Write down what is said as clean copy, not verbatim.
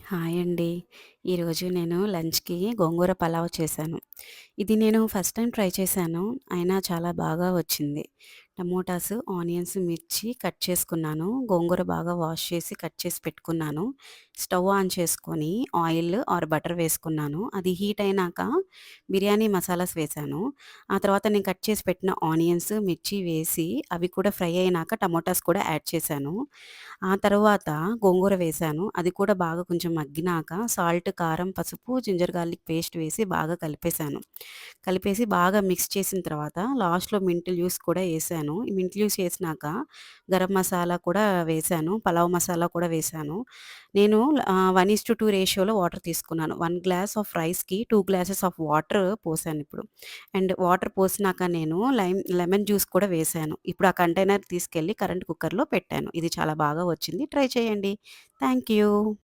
Hi అండి. ఈరోజు నేను లంచ్‌కి గోంగూర పలావ్ చేశాను. ఇది నేను ఫస్ట్ టైమ్ ట్రై చేశాను. అయినా చాలా బాగా వచ్చింది. టమోటాస్, ఆనియన్స్, మిర్చి కట్ చేసుకున్నాను. గోంగూర బాగా వాష్ చేసి కట్ చేసి పెట్టుకున్నాను. స్టవ్ ఆన్ చేసుకొని ఆయిల్ ఆర్ బటర్ వేసుకున్నాను. అది హీట్ అయినాక బిర్యానీ మసాలాస్ వేశాను. ఆ తర్వాత నేను కట్ చేసి పెట్టిన ఆనియన్స్, మిర్చి వేసి అవి కూడా ఫ్రై అయినాక టమోటాస్ కూడా యాడ్ చేశాను. ఆ తరువాత గోంగూర వేశాను. అది కూడా బాగా కొంచెం మగ్గినాక సాల్ట్, కారం, పసుపు, జింజర్ గార్లిక్ పేస్ట్ వేసి బాగా కలిపేశాను. కలిపేసి బాగా మిక్స్ చేసిన తర్వాత లాస్ట్‌లో మింట్ లీవ్స్ కూడా ఏశాను. ఈ మింట్ లీవ్స్ ఏసినాక గరం మసాలా కూడా వేశాను. పలావ్ మసాలా కూడా వేశాను. నేను 1:2 రేషియోలో వాటర్ తీసుకున్నాను. 1 గ్లాస్ ఆఫ్ రైస్‌కి 2 గ్లాసెస్ ఆఫ్ వాటర్ పోసానిప్పుడు. అండ్ వాటర్ పోసినాక నేను లెమన్ జ్యూస్ కూడా వేశాను. ఇప్పుడు ఆ కంటైనర్ తీసుకెళ్ళి కరెంట్ కుక్కర్‌లో పెట్టాను. ఇది చాలా బాగా వచ్చింది. ట్రై చేయండి. Thank you.